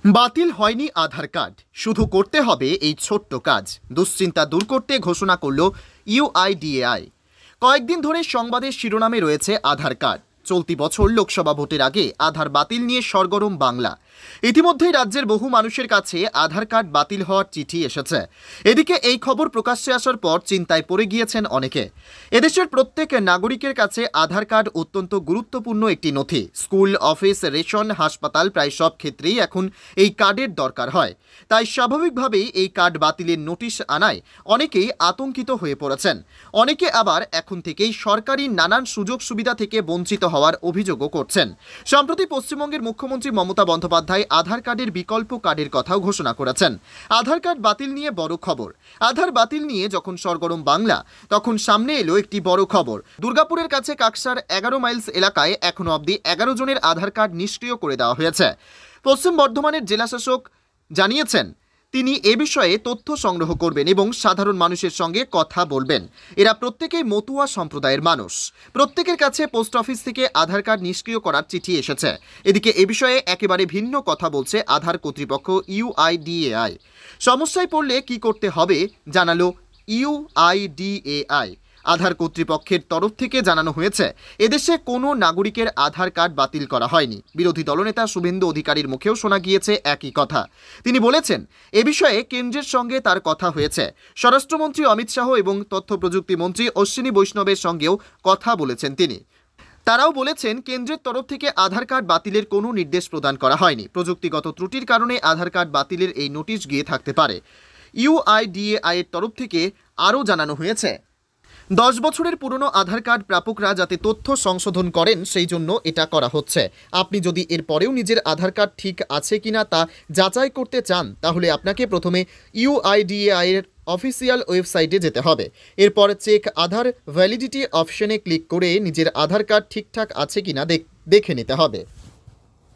বাতিল হয়নি আধার কার্ড, শুধু করতে হবে এই ছোট্ট কাজ। দুশ্চিন্তা দূর করতে ঘোষণা করল ইউআইডিএআই। কয়েকদিন ধরে সংবাদের শিরোনামে রয়েছে আধার কার্ড। চলতি বছর লোকসভা ভোটের আগে আধার বাতিল নিয়ে সরগরম বাংলা। ইতিমধ্যেই রাজ্যের বহু মানুষের কাছে আধার কার্ড বাতিল হওয়ার চিঠি এসেছে। এদিকে এই খবর প্রকাশ্যে আসার পর চিন্তায় পড়ে গিয়েছেন অনেকে। এদেশের প্রত্যেক নাগরিকের কাছে আধার কার্ড অত্যন্ত গুরুত্বপূর্ণ একটি নথি। স্কুল, অফিস, রেশন, হাসপাতাল প্রায় সব ক্ষেত্রেই এখন এই কার্ডের দরকার হয়। তাই স্বাভাবিকভাবেই এই কার্ড বাতিলের নোটিশ আনায় অনেকেই আতঙ্কিত হয়ে পড়েছেন। অনেকে আবার এখন থেকেই সরকারি নানান সুযোগ সুবিধা থেকে বঞ্চিত হওয়ার অভিযোগও করছেন। সম্প্রতি পশ্চিমবঙ্গের মুখ্যমন্ত্রী মমতা বন্দ্যোপাধ্যায় আধার কার্ডের বিকল্প কার্ডের কথাও ঘোষণা করেছেন। আধার কার্ড বাতিল নিয়ে বড় খবর। আধার বাতিল নিয়ে যখন সরগরম বাংলা, তখন সামনে এলো একটি বড় খবর। দুর্গাপুরের কাছে কাকসার 11 মাইলস এলাকায় এখনো অবধি 11 জনের আধার কার্ড নিষ্ক্রিয় করে দেওয়া হয়েছে। পশ্চিম বর্ধমানের জেলাশাসক জানিয়েছেন তিনি এ বিষয়ে তথ্য সংগ্রহ করবেন এবং সাধারণ মানুষের সঙ্গে কথা বলবেন। এরা প্রত্যেকেই মতুয়া সম্প্রদায়ের মানুষ। প্রত্যেকের কাছে পোস্ট অফিস থেকে আধার কার্ড নিষ্ক্রিয় করার চিঠি এসেছে। এদিকে এ বিষয়ে একেবারে ভিন্ন কথা বলছে আধার কর্তৃপক্ষ ইউআইডিএআই। সমস্যায় পড়লে কি করতে হবে জানালো ইউআইডিএআই। আধার কর্তৃপক্ষের তরফ থেকে জানানো হয়েছে, এদেশে কোনো নাগরিকের আধার কার্ড বাতিল করা হয়নি। বিরোধী দলনেতা শুভেন্দু অধিকারীর মুখেও শোনা গিয়েছে একই কথা। তিনি বলেছেন, এ বিষয়ে কেন্দ্রের সঙ্গে তার কথা হয়েছে। স্বরাষ্ট্রমন্ত্রী অমিত শাহ এবং তথ্য প্রযুক্তি মন্ত্রী অশ্বিনী বৈষ্ণবের সঙ্গেও কথা বলেছেন তিনি। তারাও বলেছেন, কেন্দ্রের তরফ থেকে আধার কার্ড বাতিলের কোনো নির্দেশ প্রদান করা হয়নি। প্রযুক্তিগত ত্রুটির কারণে আধার কার্ড বাতিলের এই নোটিশ গিয়ে থাকতে পারে। ইউআইডিএআই এর তরফ থেকে আরও জানানো হয়েছে, 10 বছরের পুরনো আধার কার্ড প্রাপকরা যাতে তথ্য সংশোধন করেন সেই জন্য এটা করা হচ্ছে। আপনি যদি এর পরেও নিজের আধার কার্ড ঠিক আছে কিনা তা যাচাই করতে চান, তাহলে আপনাকে প্রথমে ইউআইডিএআই এর অফিসিয়াল ওয়েবসাইটে যেতে হবে। এরপর চেক আধার ভ্যালিডিটি অপশনে ক্লিক করে নিজের আধার কার্ড ঠিকঠাক আছে কিনা দেখে নিতে হবে।